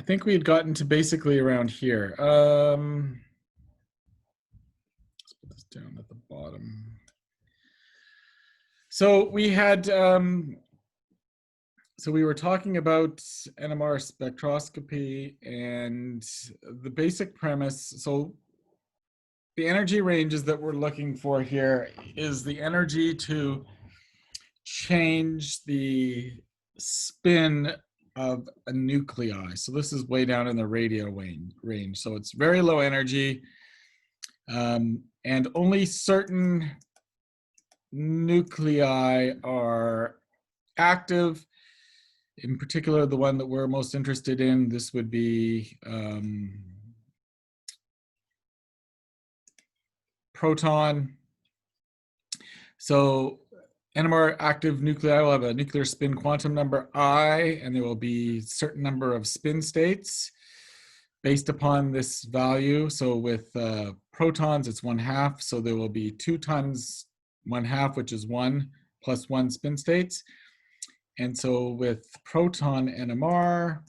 I think we had gotten to basically around here. Let's put this down at the bottom. So we had, so we were talking about NMR spectroscopy and the basic premise. So the energy ranges that we're looking for here is the energy to change the spin of a nuclei. So this is way down in the radio range. So it's very low energy, and only certain nuclei are active. In particular, the one that we're most interested in, this would be proton. So NMR active nuclei will have a nuclear spin quantum number I, and there will be a certain number of spin states based upon this value. So with protons, it's 1/2. So there will be 2 times 1/2, which is 1 plus 1 spin states. And so with proton NMR,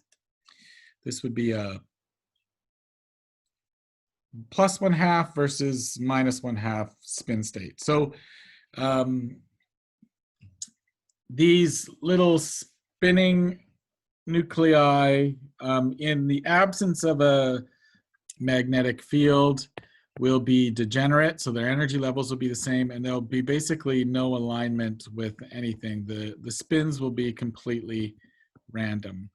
this would be a plus 1/2 versus minus 1/2 spin state. So these little spinning nuclei, in the absence of a magnetic field, will be degenerate. So their energy levels will be the same, and there'll be basically no alignment with anything. The spins will be completely random.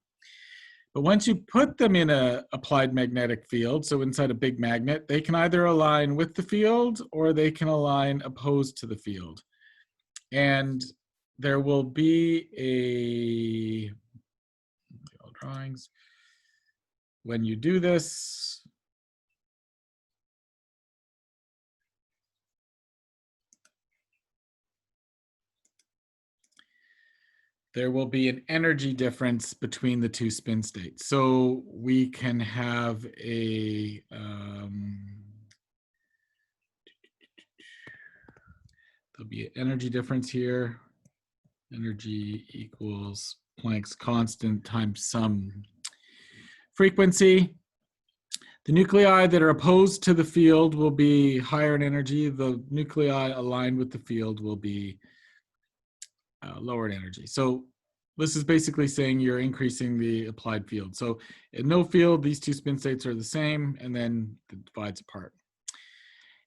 But once you put them in a applied magnetic field, so inside a big magnet, they can either align with the field or they can align opposed to the field. And there will be a drawings. When you do this, there will be an energy difference between the 2 spin states. So we can have a there'll be an energy difference here. Energy equals Planck's constant times some frequency. The nuclei that are opposed to the field will be higher in energy. The nuclei aligned with the field will be lower in energy. So this is basically saying you're increasing the applied field. So in no field, these 2 spin states are the same, and then it divides apart.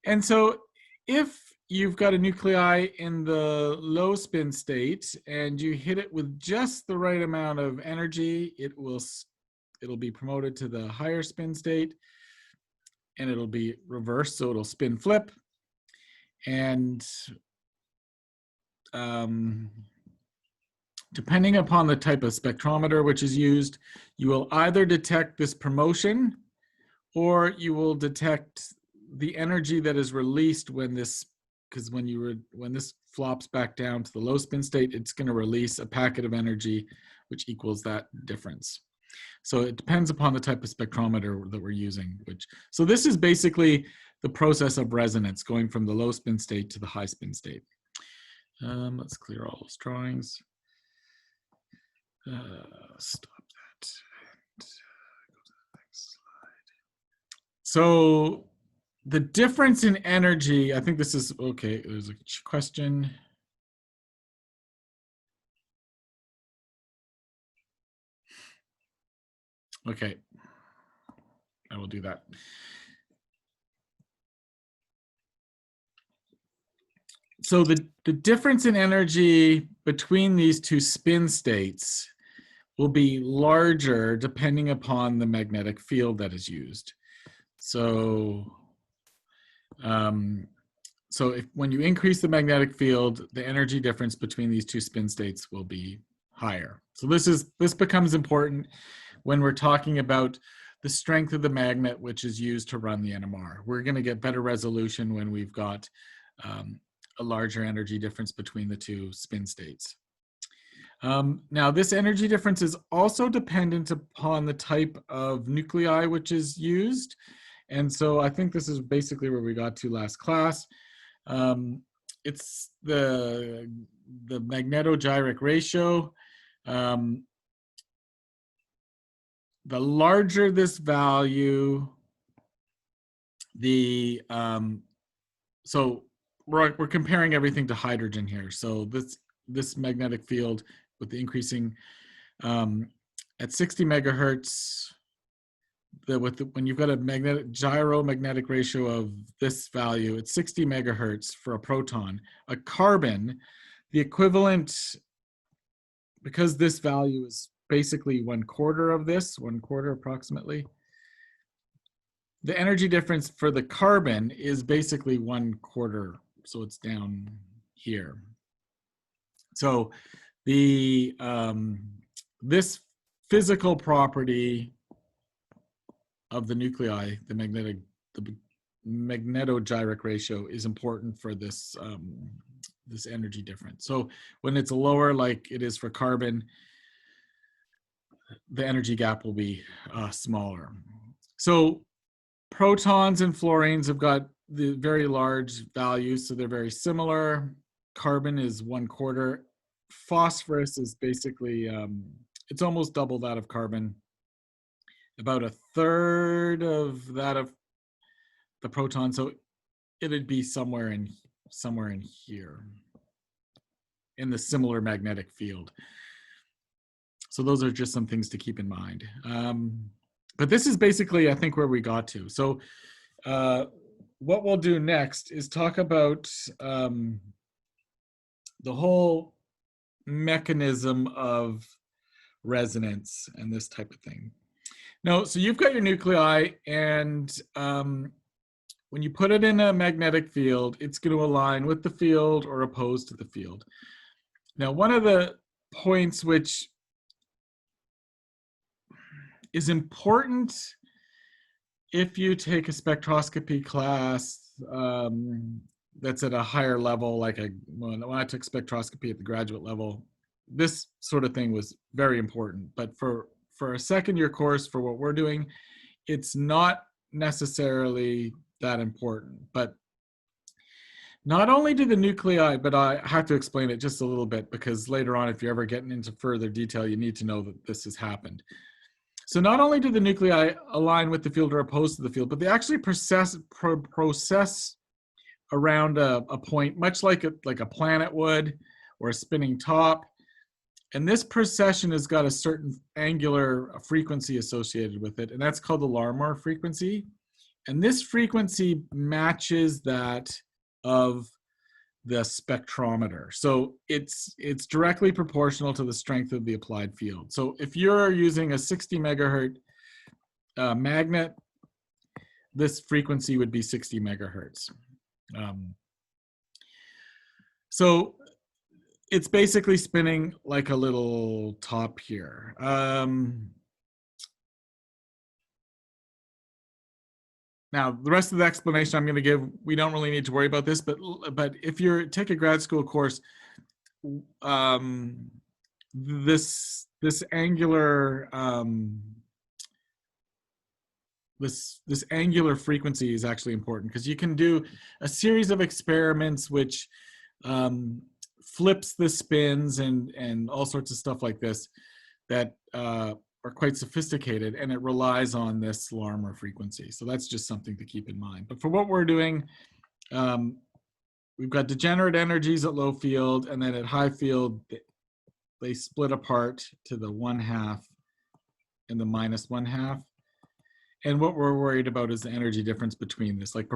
And so if you've got a nuclei in the low spin state and you hit it with just the right amount of energy, it'll be promoted to the higher spin state, and it'll be reversed, so it'll spin flip. And depending upon the type of spectrometer which is used, you will either detect this promotion or you will detect the energy that is released when this, because when this flops back down to the low spin state, it's going to release a packet of energy which equals that difference. So it depends upon the type of spectrometer that we're using. So this is basically the process of resonance, going from the low spin state to the high spin state. Let's clear all those drawings. Stop that. And go to the next slide. So the difference in energy, I think this is, okay, there's a question. Okay, I will do that. So the difference in energy between these 2 spin states will be larger depending upon the magnetic field that is used. So, when you increase the magnetic field, the energy difference between these 2 spin states will be higher. So this becomes important when we're talking about the strength of the magnet which is used to run the NMR. We're going to get better resolution when we've got a larger energy difference between the 2 spin states. Now, this energy difference is also dependent upon the type of nuclei which is used. And so I think this is basically where we got to last class. It's the magneto-gyric ratio. the larger this value, so we're comparing everything to hydrogen here. So this magnetic field with the increasing at 60 megahertz, when you've got a gyromagnetic ratio of this value, it's 60 megahertz for a proton. A carbon, the equivalent, because this value is basically 1/4 of this, 1/4 approximately, the energy difference for the carbon is basically 1/4, so it's down here. So the this physical property of the nuclei, the magnetogyric ratio, is important for this this energy difference. So when it's lower, like it is for carbon, the energy gap will be smaller. So protons and fluorines have got the very large values, so they're very similar. Carbon is 1/4. Phosphorus is basically, it's almost double that of carbon. About 1/3 of that of the proton, so it'd be somewhere in here, in the similar magnetic field. So those are just some things to keep in mind. But this is basically, I think, where we got to. So what we'll do next is talk about the whole mechanism of resonance and this type of thing. Now, so you've got your nuclei, and when you put it in a magnetic field, it's going to align with the field or opposed to the field. Now, one of the points which is important if you take a spectroscopy class that's at a higher level, like when I took spectroscopy at the graduate level, this sort of thing was very important. But for a second-year course, for what we're doing, it's not necessarily that important. But not only do the nuclei, but I have to explain it just a little bit, because later on, if you're ever getting into further detail, you need to know that this has happened. So not only do the nuclei align with the field or opposed to the field, but they actually process around a point, much like a planet would, or a spinning top. And this precession has got a certain angular frequency associated with it, and that's called the Larmor frequency. And this frequency matches that of the spectrometer. So it's directly proportional to the strength of the applied field. So if you're using a 60 megahertz magnet, this frequency would be 60 megahertz. So it's basically spinning like a little top here. Now, the rest of the explanation I'm going to give, we don't really need to worry about this, but if you take a grad school course, this angular this angular frequency is actually important, because you can do a series of experiments which flips the spins and all sorts of stuff like this that are quite sophisticated, and it relies on this Larmor frequency. So that's just something to keep in mind. But for what we're doing, we've got degenerate energies at low field, and then at high field, they split apart to the 1/2 and the -1/2. And what we're worried about is the energy difference between this, like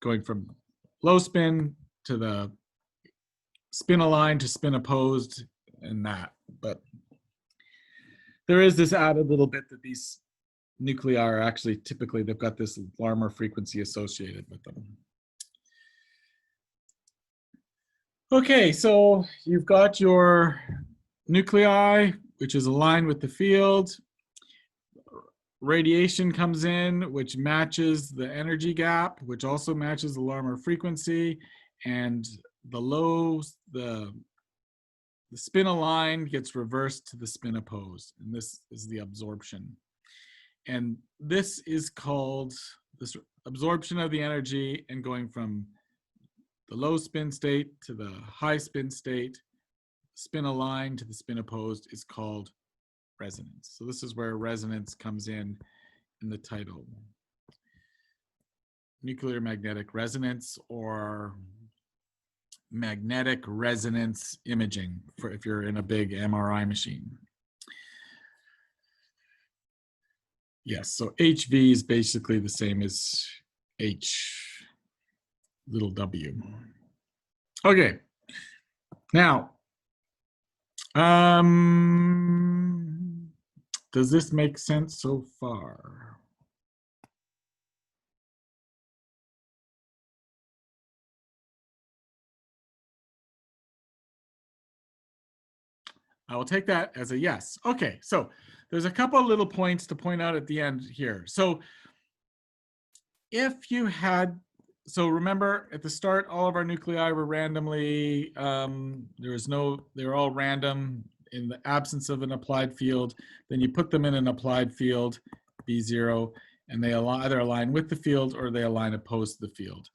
going from low spin to the spin aligned to spin opposed, and that. But there is this added little bit that these nuclei are actually, typically, they've got this Larmor frequency associated with them. Okay, so you've got your nuclei, which is aligned with the field. Radiation comes in, which matches the energy gap, which also matches the Larmor frequency, and the spin aligned gets reversed to the spin opposed, and this is the absorption. And this is called this absorption of the energy, and going from the low spin state to the high spin state, spin aligned to the spin opposed, is called resonance. So this is where resonance comes in the title. Nuclear magnetic resonance, or magnetic resonance imaging, for if you're in a big MRI machine. Yes, so HV is basically the same as H little w. Okay, now, does this make sense so far? I will take that as a yes. Okay, so there's a couple of little points to point out at the end here. So if you had, so remember at the start, all of our nuclei were randomly, they're all random in the absence of an applied field. Then you put them in an applied field, B0, and they either align with the field or they align opposed to the field.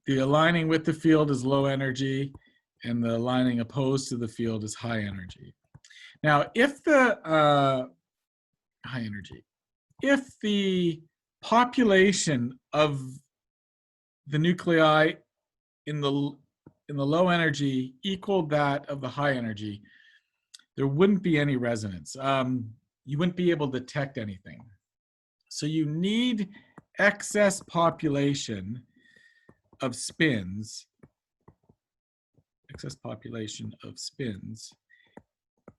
The aligning with the field is low energy, and the aligning opposed to the field is high energy. Now, if the high energy, if the population of the nuclei in the low energy equaled that of the high energy, there wouldn't be any resonance. You wouldn't be able to detect anything. So you need excess population of spins,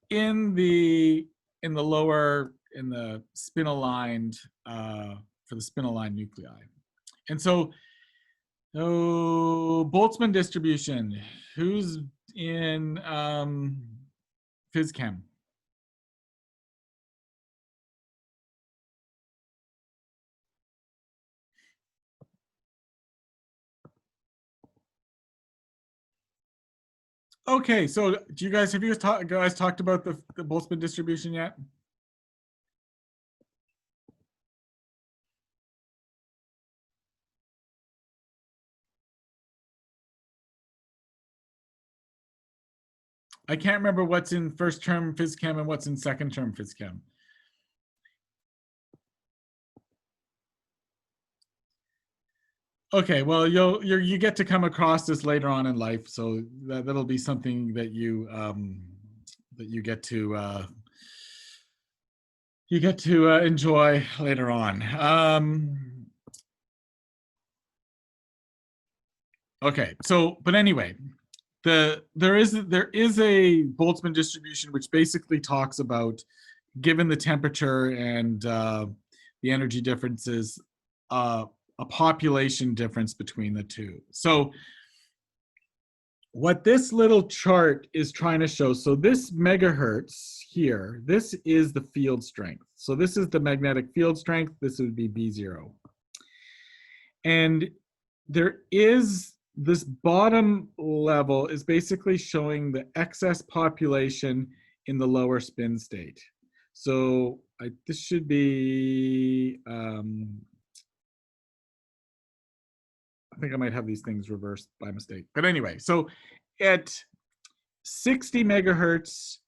in the lower, in the spin aligned, for the spin aligned nuclei. And so, Boltzmann distribution, who's in phys chem? Okay, so have you guys talked about the Boltzmann distribution yet? I can't remember what's in first term phys chem and what's in second term phys chem. Okay, well, you get to come across this later on in life, so that'll be something that you get to enjoy later on. Okay, so but anyway, there is a Boltzmann distribution which basically talks about, given the temperature and the energy differences, a population difference between the two. So what this little chart is trying to show, so this megahertz here, this is the field strength. So this is the magnetic field strength. This would be B0. And there is this bottom level is basically showing the excess population in the lower spin state. So this should be, I think I might have these things reversed by mistake. But anyway, so at 60 megahertz,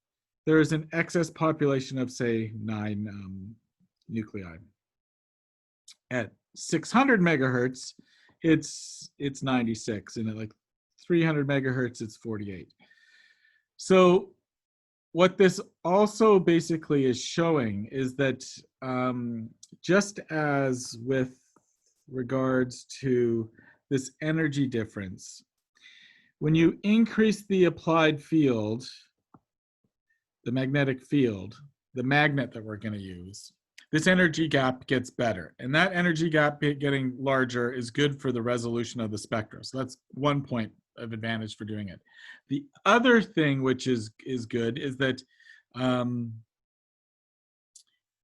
there is an excess population of, say, 9 nuclei. At 600 megahertz, it's 96, and at like 300 megahertz, it's 48. So what this also basically is showing is that just as with regards to this energy difference, when you increase the applied field, the magnetic field, the magnet that we're going to use, this energy gap gets better. And that energy gap getting larger is good for the resolution of the spectra. So that's one point of advantage for doing it. The other thing which is good is that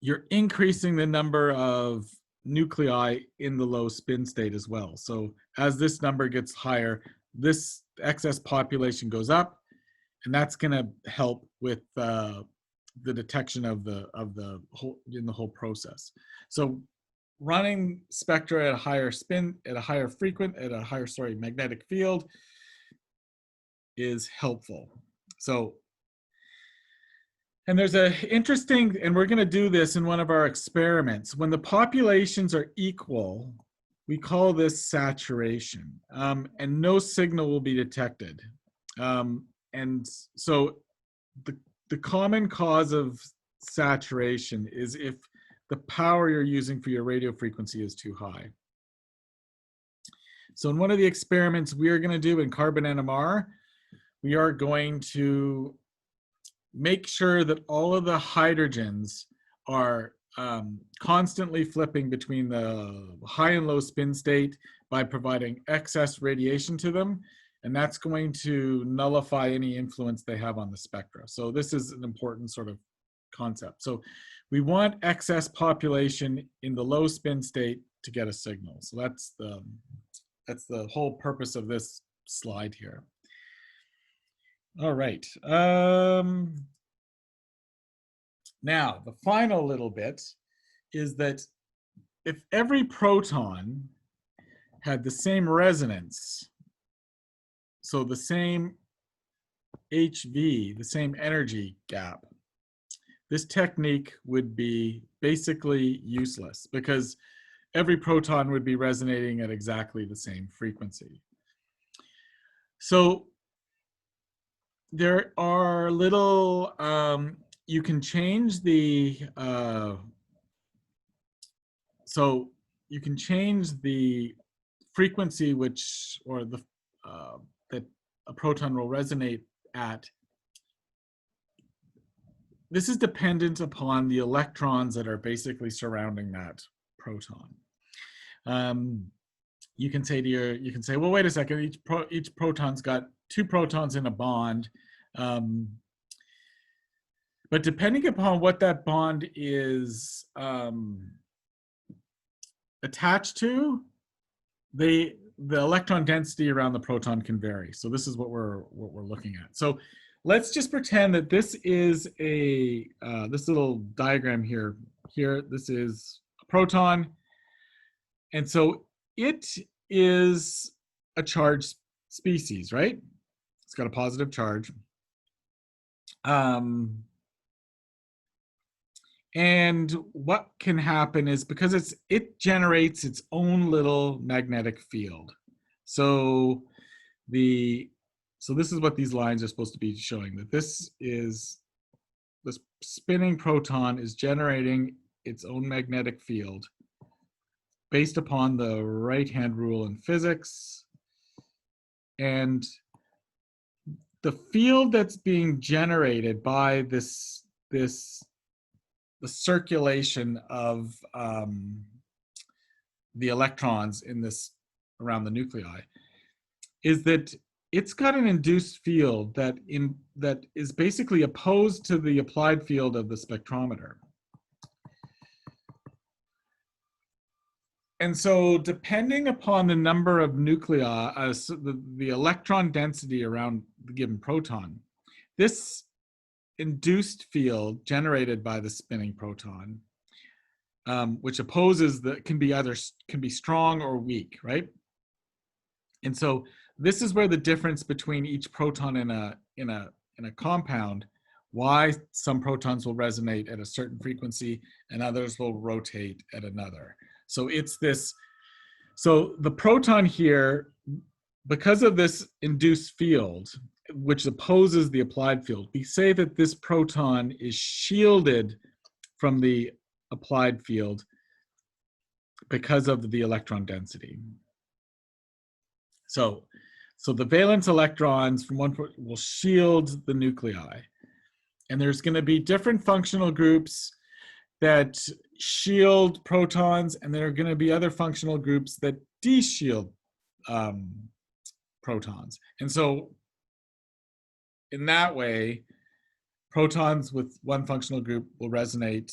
you're increasing the number of nuclei in the low spin state as well. So as this number gets higher, this excess population goes up, and that's going to help with the detection of the whole process. So running spectra at a higher spin, at a higher magnetic field is helpful. So And there's a interesting, and we're going to do this in one of our experiments. When the populations are equal, we call this saturation, and no signal will be detected. And so the common cause of saturation is if the power you're using for your radio frequency is too high. So in one of the experiments we are going to do in carbon NMR, we are going to make sure that all of the hydrogens are constantly flipping between the high and low spin state by providing excess radiation to them. And that's going to nullify any influence they have on the spectra. So this is an important sort of concept. So we want excess population in the low spin state to get a signal. So that's the whole purpose of this slide here. All right. Now, the final little bit is that if every proton had the same resonance, so the same HV, the same energy gap, this technique would be basically useless because every proton would be resonating at exactly the same frequency. So there are little, you can change the, so you can change the frequency which, or the, that a proton will resonate at. This is dependent upon the electrons that are basically surrounding that proton. You can say to you can say, well, wait a second, each proton's got 2 protons in a bond. But depending upon what that bond is attached to, the electron density around the proton can vary. So this is what we're looking at. So let's just pretend that this is a this little diagram here. This is a proton, and so it is a charged species, right? It's got a positive charge. And what can happen is because it generates its own little magnetic field. So this is what these lines are supposed to be showing, that this spinning proton is generating its own magnetic field based upon the right-hand rule in physics. And the field that's being generated by the circulation of the electrons in this around the nuclei is that it's got an induced field that is basically opposed to the applied field of the spectrometer. And so depending upon the number of nuclei, the electron density around the given proton, this induced field generated by the spinning proton, which opposes can be strong or weak, right? And so this is where the difference between each proton in a compound, why some protons will resonate at a certain frequency and others will rotate at another. So it's this, so the proton here, because of this induced field, which opposes the applied field, we say that this proton is shielded from the applied field because of the electron density. So the valence electrons from one will shield the nuclei. And there's going to be different functional groups that shield protons, and there are going to be other functional groups that de-shield protons. And so in that way, protons with one functional group will resonate,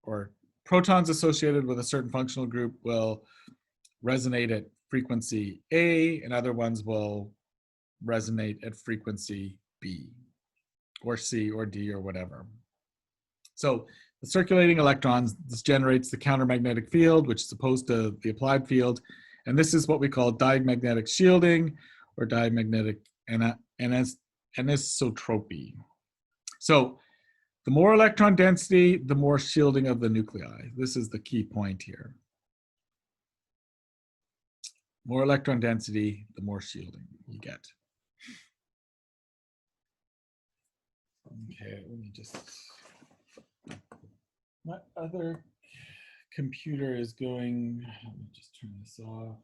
or protons associated with a certain functional group will resonate at frequency A, and other ones will resonate at frequency B, or C, or D, or whatever. So the circulating electrons, this generates the countermagnetic field, which is opposed to the applied field. And this is what we call diamagnetic shielding, or diamagnetic anisotropy. So The more electron density, the more shielding of the nuclei. This is the key point here. More electron density, the more shielding you get. Okay, let me just, my other computer is going, let me just turn this off.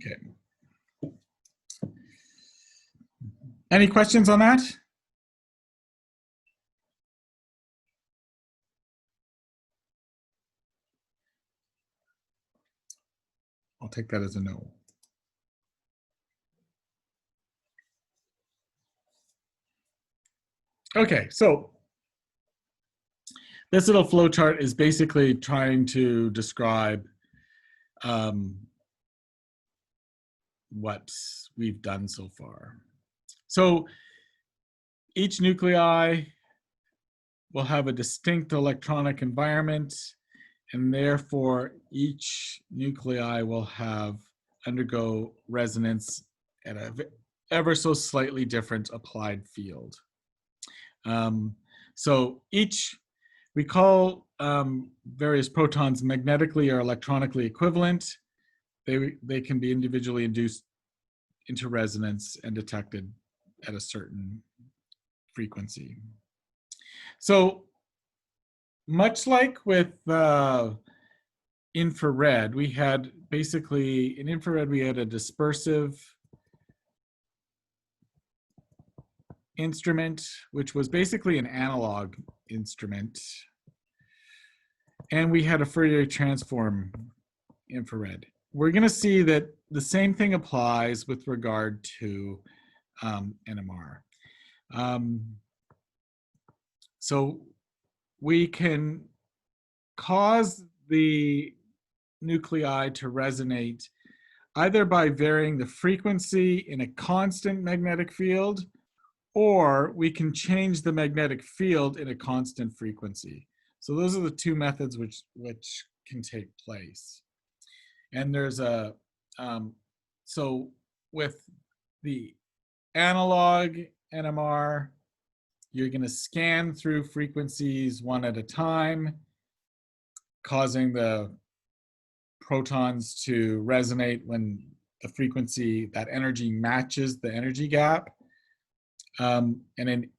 Okay. Any questions on that? I'll take that as a no. Okay, so this little flow chart is basically trying to describe what we've done so far. So each nuclei will have a distinct electronic environment, and therefore each nuclei will have undergo resonance at a ever so slightly different applied field. So each, we call various protons magnetically or electronically equivalent. They can be individually induced into resonance and detected at a certain frequency. So much like with infrared, we had basically, in infrared, we had a dispersive instrument, which was basically an analog instrument. And we had a Fourier transform infrared. We're going to see that the same thing applies with regard to NMR. So we can cause the nuclei to resonate either by varying the frequency in a constant magnetic field, or we can change the magnetic field in a constant frequency. So those are the two methods which can take place. And there's a, so with the analog NMR, you're going to scan through frequencies one at a time, causing the protons to resonate when the frequency, that energy matches the energy gap. And in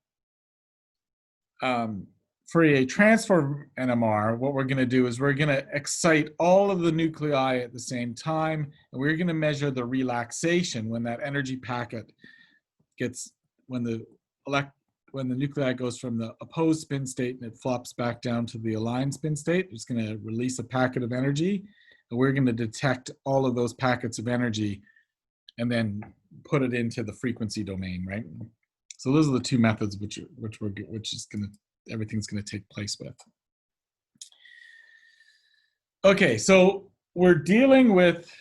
Fourier transform NMR, what we're going to do is we're going to excite all of the nuclei at the same time, and we're going to measure the relaxation when that energy packet gets, when the nuclei goes from the opposed spin state and it flops back down to the aligned spin state. It's going to release a packet of energy, and we're going to detect all of those packets of energy and then put it into the frequency domain, right? So those are the two methods which is going to, everything's going to take place with. Okay, so we're dealing with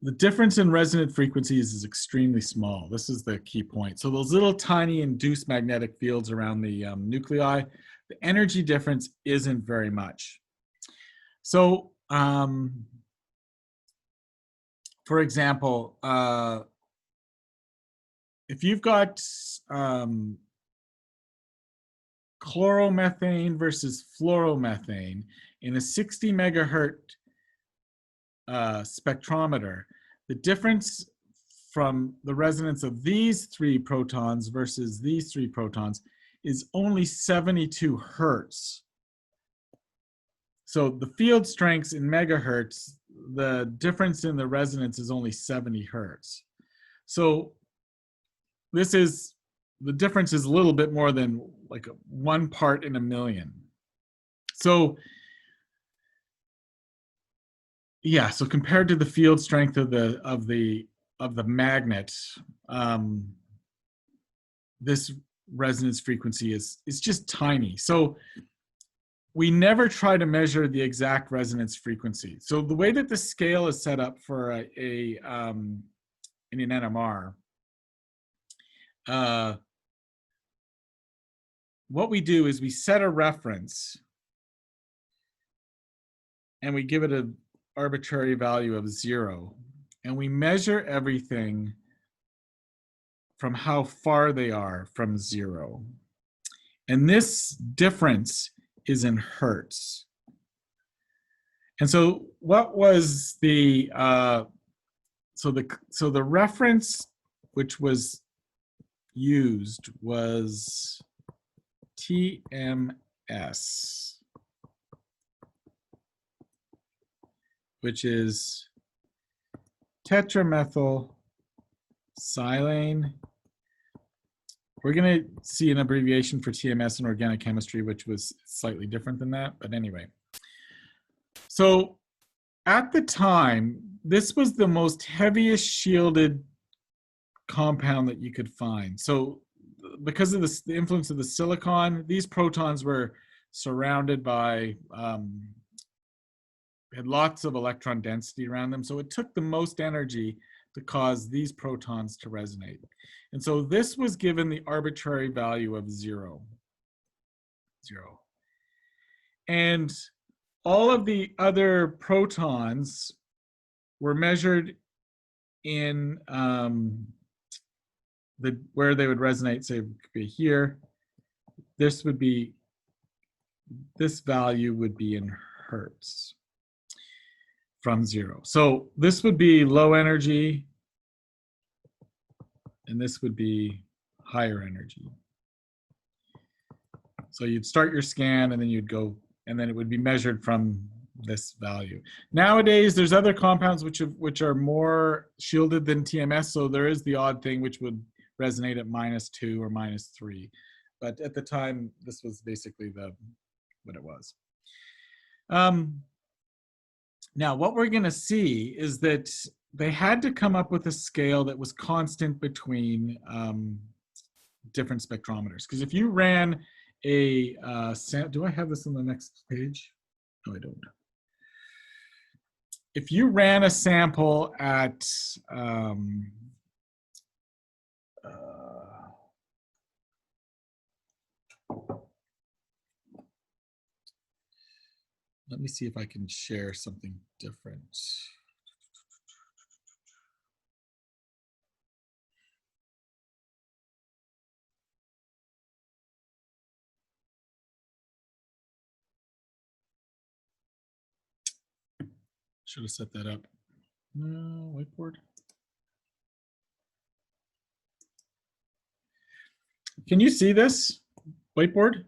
the difference in resonant frequencies is extremely small. This is the key point. So those little tiny induced magnetic fields around the nuclei, the energy difference isn't very much. So, for example, if you've got chloromethane versus fluoromethane in a 60 megahertz spectrometer, the difference from the resonance of these three protons versus these three protons is only 72 hertz. So the field strengths in megahertz, the difference in the resonance is only 70 hertz. So this is, the difference is a little bit more than like 1 part in a million. So yeah, so compared to the field strength of the magnet, this resonance frequency is just tiny. So we never try to measure the exact resonance frequency. So the way that the scale is set up for in an NMR, what we do is we set a reference and we give it an arbitrary value of 0. and we measure everything from how far they are from zero. And this difference is in hertz. And so what was the, so the reference which was used was TMS, which is tetramethyl silane. We're going to see an abbreviation for TMS in organic chemistry, which was slightly different than that. But anyway, so at the time, this was the most heaviest shielded compound that you could find. So because of the influence of the silicon, these protons were surrounded by, had lots of electron density around them. So it took the most energy to cause these protons to resonate. And so this was given the arbitrary value of 0. And all of the other protons were measured in where they would resonate, say, it could be here. This value would be in hertz from 0. So this would be low energy, and this would be higher energy. So you'd start your scan, and then you'd go, and then it would be measured from this value. Nowadays, there's other compounds which are more shielded than TMS, so there is the odd thing which would resonate at -2 or -3. But at the time, this was basically what it was. Now, what we're going to see is that they had to come up with a scale that was constant between different spectrometers. Because if you ran a do I have this on the next page? No, I don't. If you ran a sample at let me see if I can share something different. Should have set that up. No, whiteboard. Can you see this whiteboard?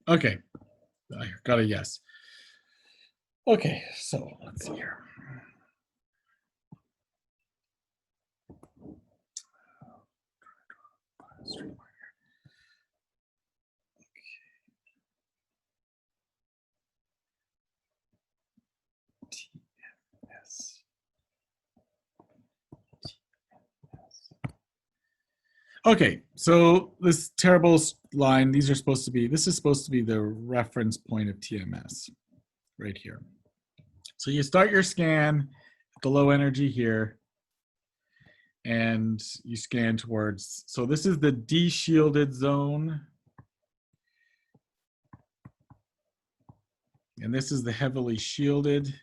Okay, I got a yes. Okay, so let's see here. Okay, so this terrible line, this is supposed to be the reference point of TMS right here. So you start your scan at the low energy here, and you scan towards, so this is the de-shielded zone. And this is the heavily shielded.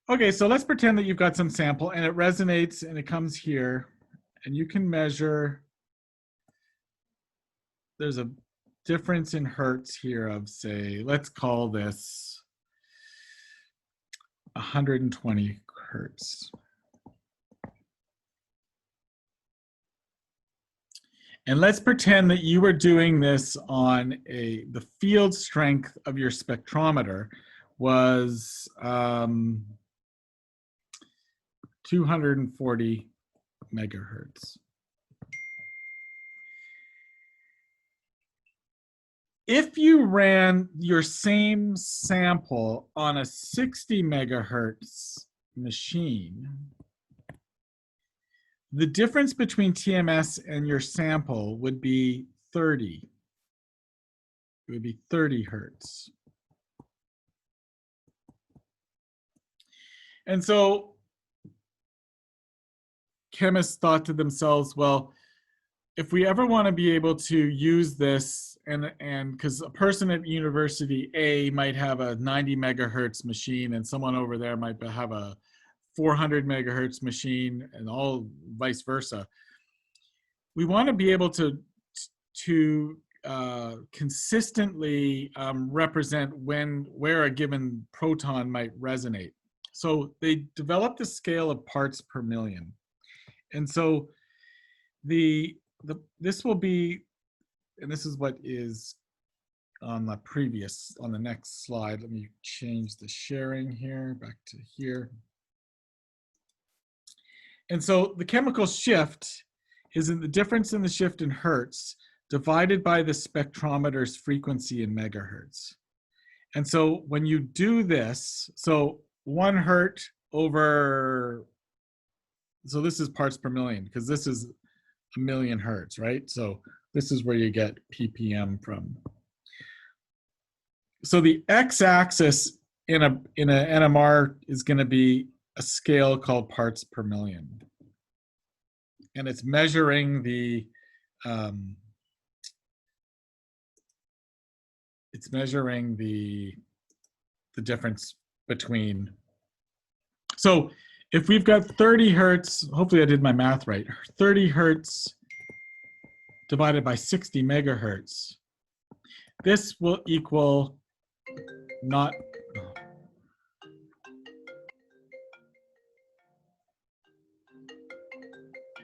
Okay, so let's pretend that you've got some sample and it resonates and it comes here, and you can measure, there's a difference in hertz here of, say, let's call this 120 hertz. And let's pretend that you were doing this on the field strength of your spectrometer was 240 megahertz. If you ran your same sample on a 60 megahertz machine, the difference between TMS and your sample would be 30. It would be 30 hertz. And so chemists thought to themselves, well, if we ever want to be able to use this, and because a person at University A might have a 90 megahertz machine and someone over there might have a 400 megahertz machine, and all vice versa, we want to be able to consistently represent where a given proton might resonate. So they developed a scale of parts per million, and so this will be, and this is what is on the next slide. Let me change the sharing here back to here. And so the chemical shift is in the difference in the shift in hertz divided by the spectrometer's frequency in megahertz. And so when you do this, so 1 hertz over, so this is parts per million, because this is a million hertz, right? So this is where you get ppm from. So the x-axis in an NMR is going to be a scale called parts per million, and it's measuring the difference between. So if we've got 30 hertz, hopefully I did my math right, 30 hertz divided by 60 megahertz, this will equal not,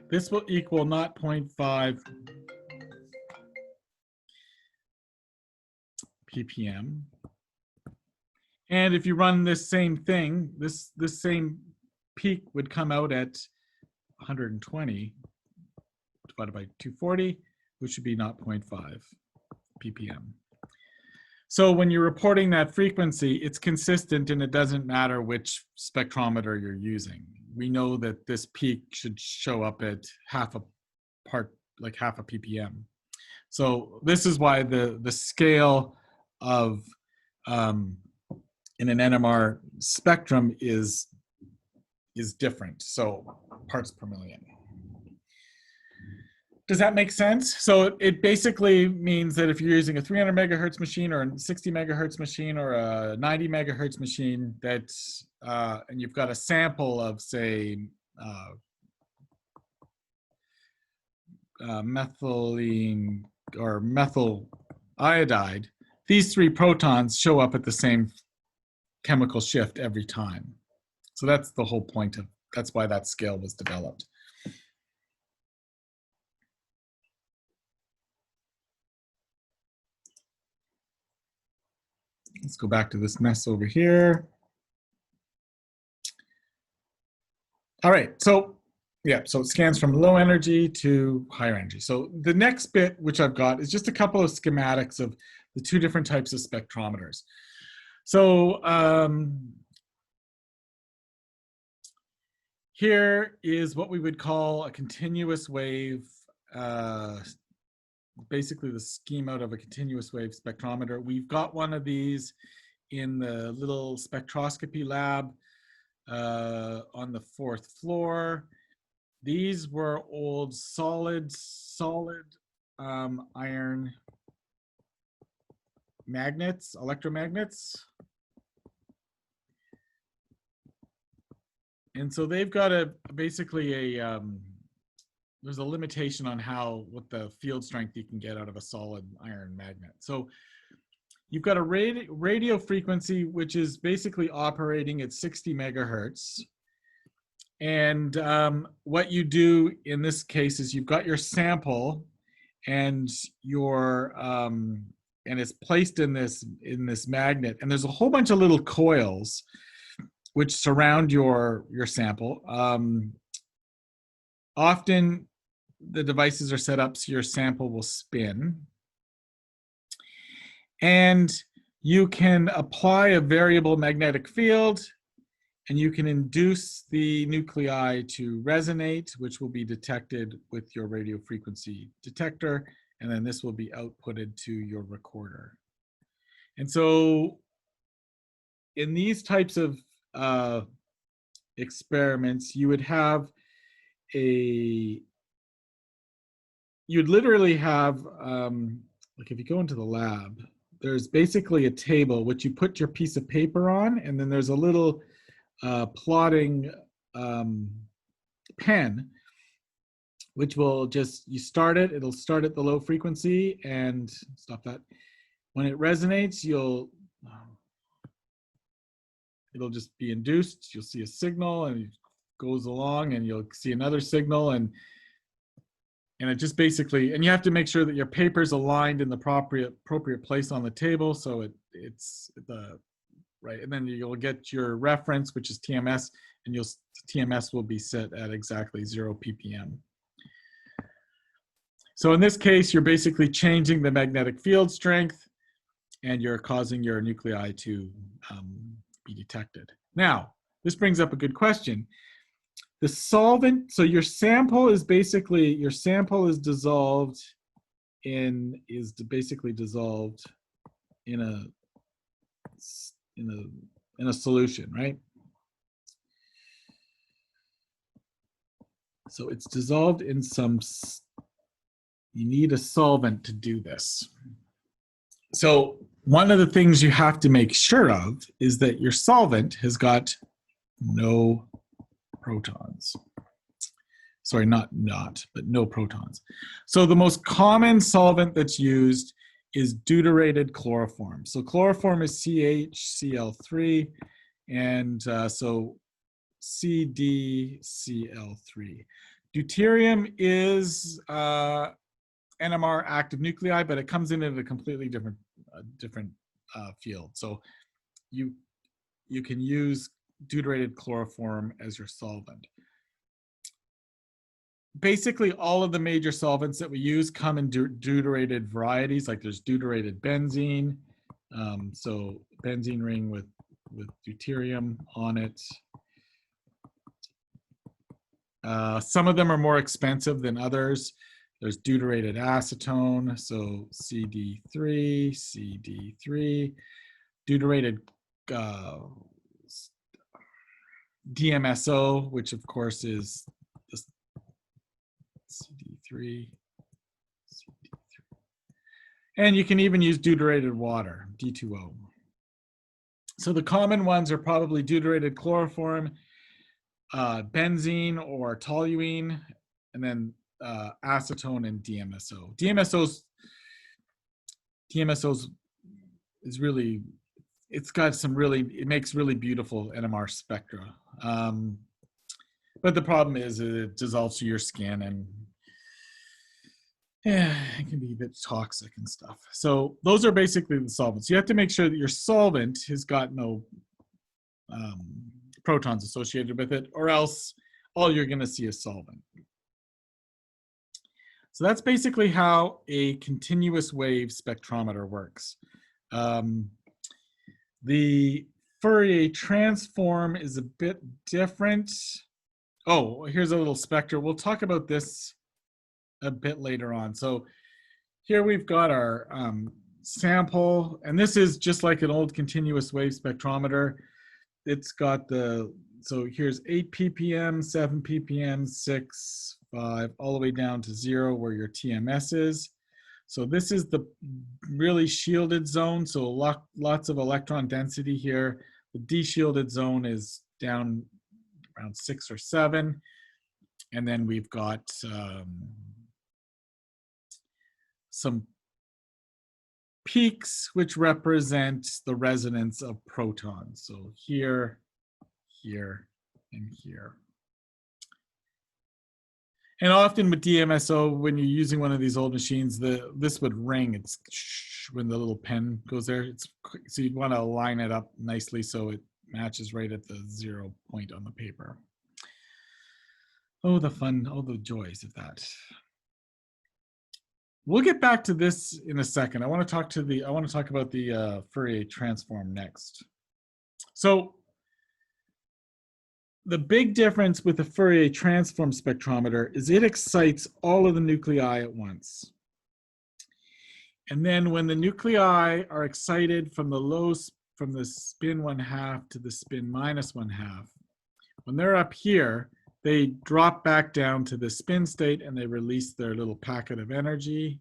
this will equal 0.5 ppm. And if you run this same thing, this same peak would come out at 120 divided by 240, which would be 0.5 ppm. So when you're reporting that frequency, it's consistent and it doesn't matter which spectrometer you're using. We know that this peak should show up at half a ppm. So this is why the scale of in an NMR spectrum is different. So parts per million. Does that make sense? So it basically means that if you're using a 300 megahertz machine or a 60 megahertz machine or a 90 megahertz machine, and you've got a sample of, say, methylene or methyl iodide, these 3 protons show up at the same chemical shift every time. So that's the whole point of, that's why that scale was developed. Let's go back to this mess over here. All right, so yeah, so it scans from low energy to higher energy. So the next bit, which I've got, is just a couple of schematics of the 2 different types of spectrometers. So here is what we would call a continuous wave, basically the scheme out of a continuous wave spectrometer. We've got one of these in the little spectroscopy lab on the 4th floor. These were old solid iron magnets, electromagnets. And so they've got basically there's a limitation on what the field strength you can get out of a solid iron magnet. So you've got a radio frequency, which is basically operating at 60 megahertz. And what you do in this case is you've got your sample, and and it's placed in this magnet, and there's a whole bunch of little coils which surround your sample. Often the devices are set up so your sample will spin. And you can apply a variable magnetic field, and you can induce the nuclei to resonate, which will be detected with your radio frequency detector, and then this will be outputted to your recorder. And so in these types of experiments, you would have a you'd literally have, like if you go into the lab, there's basically a table which you put your piece of paper on, and then there's a little plotting pen, which will just, you start it, it'll start at the low frequency and stop that. When it resonates, it'll just be induced. You'll see a signal and it goes along, and you'll see another signal, and it just basically, and you have to make sure that your paper's aligned in the appropriate place on the table, so it's the right, and then you'll get your reference, which is TMS, and TMS will be set at exactly 0 ppm. So in this case, you're basically changing the magnetic field strength, and you're causing your nuclei to be detected. Now, this brings up a good question. The solvent, so your sample is basically, your sample is dissolved in, basically dissolved in a solution, right? So it's dissolved in some, you need a solvent to do this. So one of the things you have to make sure of is that your solvent has got no protons. Sorry, not, but no protons. So the most common solvent that's used is deuterated chloroform. So chloroform is CHCl3, and so CdCl3. Deuterium is NMR active nuclei, but it comes in at a completely different field. So you can use deuterated chloroform as your solvent. Basically, all of the major solvents that we use come in deuterated varieties. Like there's deuterated benzene, so benzene ring with deuterium on it. Some of them are more expensive than others. There's deuterated acetone, so CD3, deuterated DMSO, which of course is this CD3. And you can even use deuterated water, D2O. So the common ones are probably deuterated chloroform, benzene or toluene, and then acetone and DMSO. DMSO's is really, it's got some really, it makes really beautiful NMR spectra. But the problem is it dissolves to your skin, and yeah, it can be a bit toxic and stuff. So those are basically the solvents. You have to make sure that your solvent has got no protons associated with it, or else all you're going to see is solvent. So that's basically how a continuous wave spectrometer works. The Fourier transform is a bit different. Oh, here's a little spectra. We'll talk about this a bit later on. So here we've got our sample, and this is just like an old continuous wave spectrometer. It's got the, so here's 8 ppm, 7 ppm, 6, 5, all the way down to 0 where your TMS is. So this is the really shielded zone, so lots of electron density here. The de-shielded zone is down around 6 or 7. And then we've got some peaks, which represent the resonance of protons. So here, here, and here. And often with DMSO, when you're using one of these old machines, this would ring. It's when the little pen goes there. So you'd want to line it up nicely so it matches right at the 0 point on the paper. Oh, the fun, oh, the joys of that. We'll get back to this in a second. I want to talk about the Fourier transform next. So the big difference with the Fourier transform spectrometer is it excites all of the nuclei at once. And then when the nuclei are excited from the spin 1/2 to the spin -1/2, when they're up here, they drop back down to the spin state and they release their little packet of energy.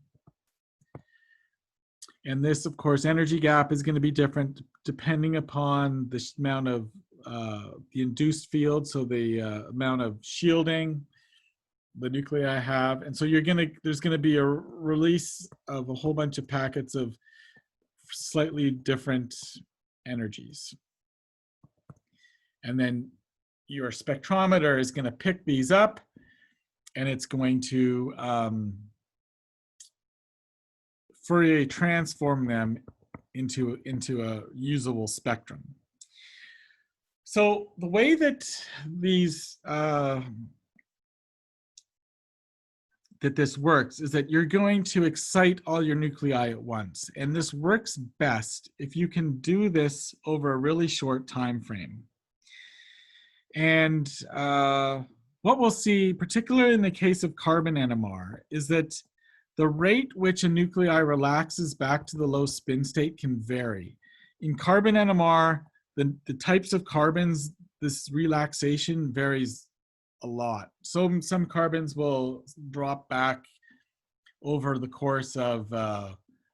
And this, of course, energy gap is going to be different depending upon the amount of the induced field, so the amount of shielding the nuclei have. And so there's going to be a release of a whole bunch of packets of slightly different energies. And then your spectrometer is going to pick these up, and it's going to Fourier transform them into a usable spectrum. So the way that these that this works is that you're going to excite all your nuclei at once, and this works best if you can do this over a really short time frame. And what we'll see, particularly in the case of carbon NMR, is that the rate which a nuclei relaxes back to the low spin state can vary. In carbon NMR, the types of carbons, this relaxation varies a lot. So some carbons will drop back over the course of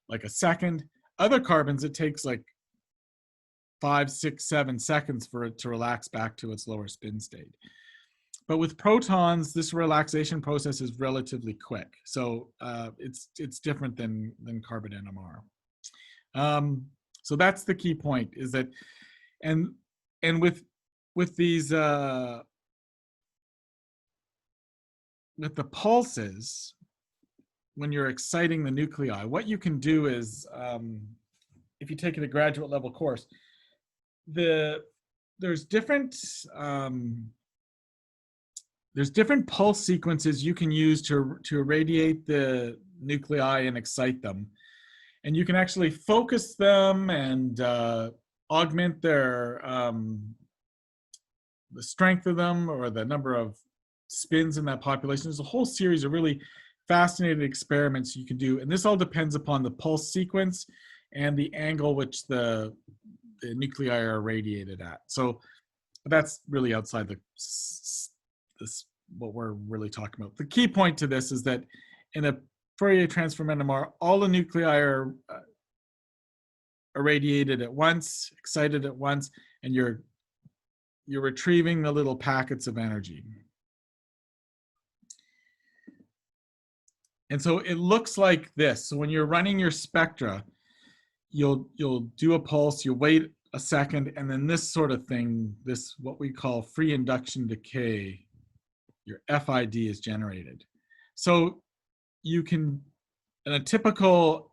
like a second. Other carbons, it takes like 5, 6, 7 seconds for it to relax back to its lower spin state. But with protons, this relaxation process is relatively quick. So it's different than carbon NMR. So that's the key point, is that, and with these, with the pulses, when you're exciting the nuclei, what you can do is, if you take it a graduate level course, there's different pulse sequences you can use to irradiate the nuclei and excite them. And you can actually focus them and augment their the strength of them or the number of spins in that population. There's a whole series of really fascinating experiments you can do, and this all depends upon the pulse sequence and the angle which the nuclei are irradiated at. So that's really outside this what we're really talking about. The key point to this is that in a Fourier transform NMR, all the nuclei are irradiated at once, excited at once, and you're retrieving the little packets of energy. And so it looks like this. So when you're running your spectra, you'll do a pulse, you'll wait a second, and then this sort of thing, this what we call free induction decay, your FID is generated. So you can, in a typical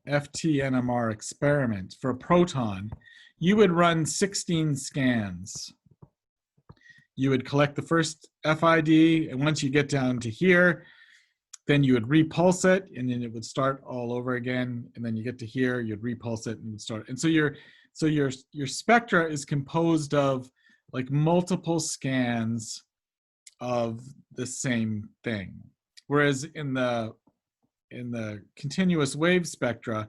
FT-NMR experiment for a proton, you would run 16 scans. You would collect the first FID, and once you get down to here, then you would repulse it, and then it would start all over again. And then you get to here, you'd repulse it, and it would start. And so your spectra is composed of like multiple scans of the same thing. Whereas in the continuous wave spectra,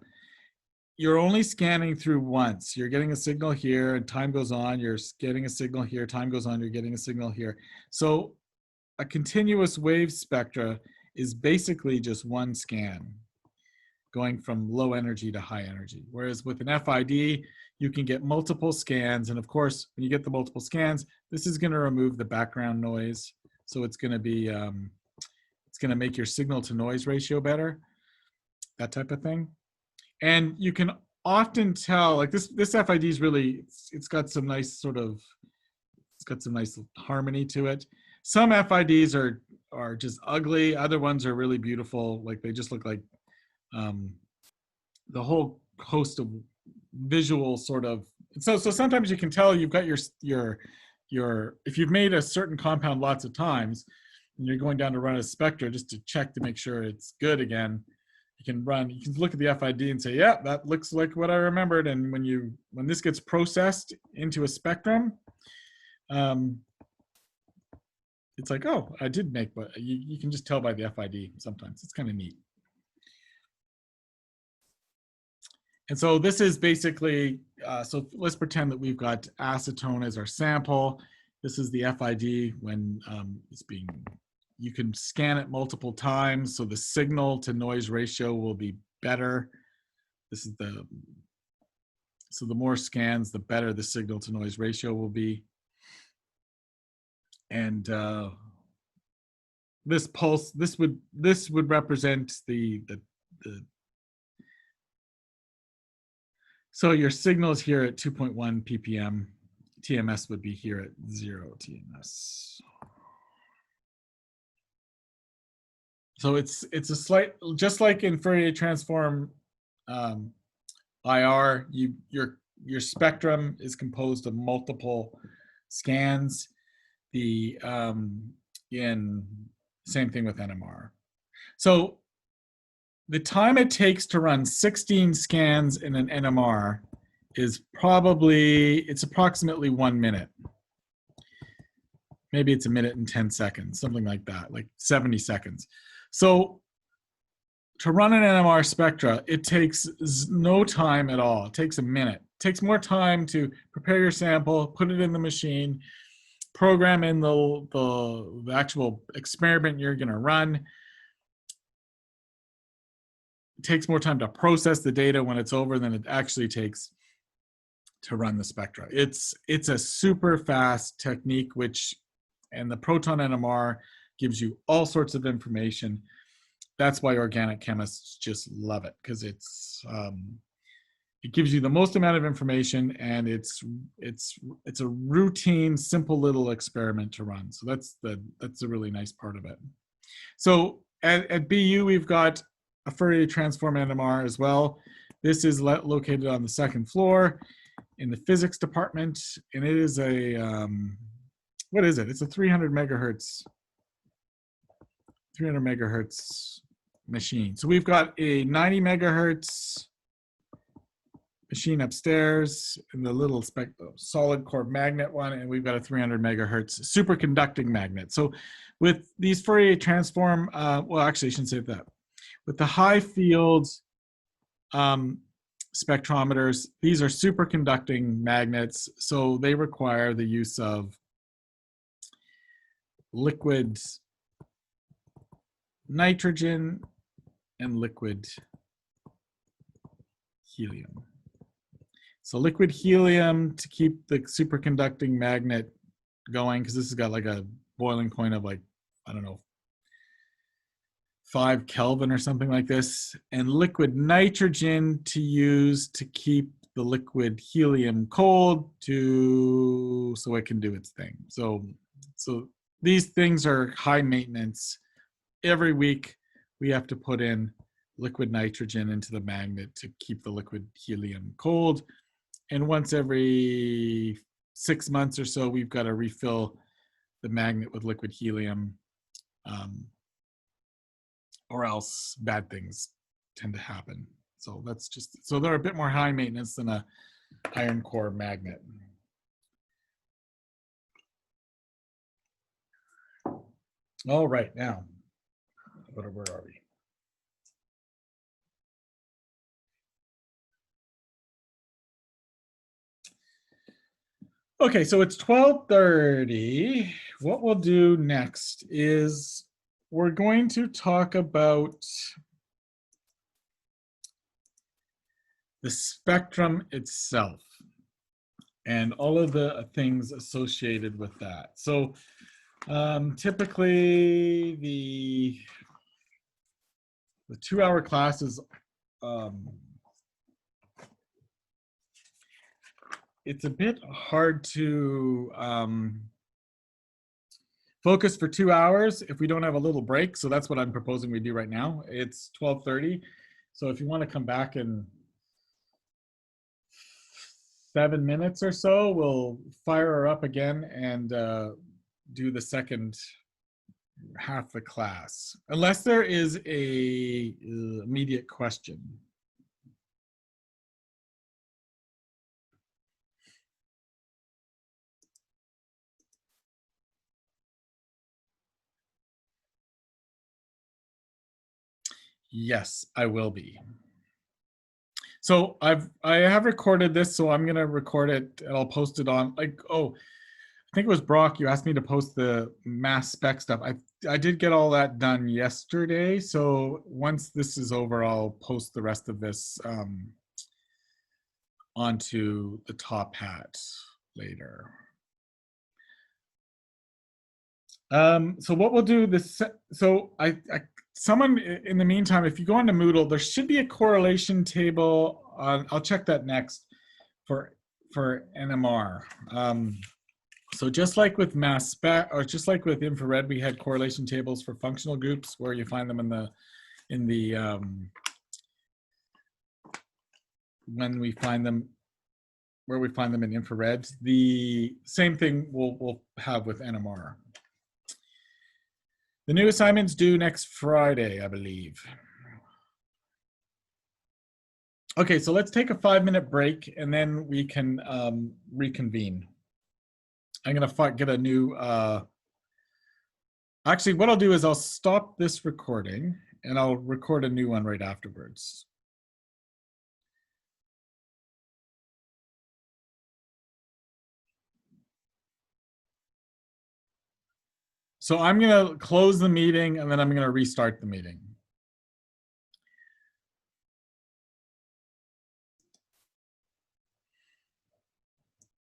you're only scanning through once. You're getting a signal here, and time goes on. You're getting a signal here, time goes on. You're getting a signal here. So a continuous wave spectra is basically just one scan, going from low energy to high energy. Whereas with an FID, you can get multiple scans. And of course, when you get the multiple scans, this is going to remove the background noise. So it's going to be, it's going to make your signal to noise ratio better, that type of thing. And you can often tell, like this FID is really, it's got some nice sort of, it's got some nice harmony to it. Some FIDs are just ugly. Other ones are really beautiful. Like they just look like the whole host of visual sort of. So sometimes you can tell you've got your if you've made a certain compound lots of times, and you're going down to run a spectra just to check to make sure it's good again. You can look at the FID and say, yeah, that looks like what I remembered. And when this gets processed into a spectrum, it's like, oh, I did make, but you can just tell by the FID sometimes. It's kind of neat. And so this is basically, so let's pretend that we've got acetone as our sample, This is the FID when it's being, you can scan it multiple times, so the signal to noise ratio will be better. This is so the more scans, the better the signal to noise ratio will be. And this pulse, this would represent the so your signal is here at 2.1 ppm. TMS would be here at 0 TMS. So it's a slight, just like in Fourier transform IR, your spectrum is composed of multiple scans. The same thing with NMR. So the time it takes to run 16 scans in an NMR is it's approximately 1 minute. Maybe it's 1 minute and 10 seconds, something like that, like 70 seconds. So to run an NMR spectra, it takes no time at all. It takes a minute. It takes more time to prepare your sample, put it in the machine, program in the actual experiment you're going to run. It takes more time to process the data when it's over than it actually takes to run the spectra. It's a super fast technique, and the proton NMR gives you all sorts of information. That's why organic chemists just love it, because it gives you the most amount of information, and it's a routine, simple little experiment to run. So that's a really nice part of it. So at BU, we've got a Fourier transform NMR as well. This is located on the 2nd floor in the physics department, and it is what is it? It's a 300 megahertz machine. So we've got a 90 megahertz machine upstairs in the little solid core magnet one, and we've got a 300 megahertz superconducting magnet. So with these Fourier transform, well, actually I shouldn't say that. With the high field spectrometers, these are superconducting magnets, so they require the use of liquid nitrogen and liquid helium. So liquid helium to keep the superconducting magnet going, because this has got like a boiling point of, like, I don't know, 5 Kelvin or something like this, and liquid nitrogen to use to keep the liquid helium cold so it can do its thing. So these things are high maintenance. Every week we have to put in liquid nitrogen into the magnet to keep the liquid helium cold. And once every 6 months or so, we've got to refill the magnet with liquid helium, or else bad things tend to happen. So so they're a bit more high maintenance than a iron core magnet. All right, now, where are we? Okay, so it's 12:30. What we'll do next is we're going to talk about the spectrum itself and all of the things associated with that. So typically the 2-hour class is it's a bit hard to focus for 2 hours if we don't have a little break. So that's what I'm proposing we do right now. It's 12:30. So if you want to come back in 7 minutes or so, we'll fire her up again and do the second half of the class, unless there is a immediate question. Yes, I will be. So I have recorded this, so I'm gonna record it and I'll post it on, like, think it was Brock, you asked me to post the mass spec stuff. I did get all that done yesterday. So once this is over, I'll post the rest of this onto the top hat later. So what we'll do this, so someone in the meantime, if you go into Moodle, there should be a correlation table. I'll check that next for NMR. So just like with mass spec, or just like with infrared, we had correlation tables for functional groups where you find them when we find them, where we find them in infrared. The same thing we'll have with NMR. The new assignment's due next Friday, I believe. Okay, so let's take a 5-minute break and then we can reconvene. I'm gonna get a new, actually what I'll do is I'll stop this recording and I'll record a new one right afterwards. So I'm gonna close the meeting and then I'm gonna restart the meeting.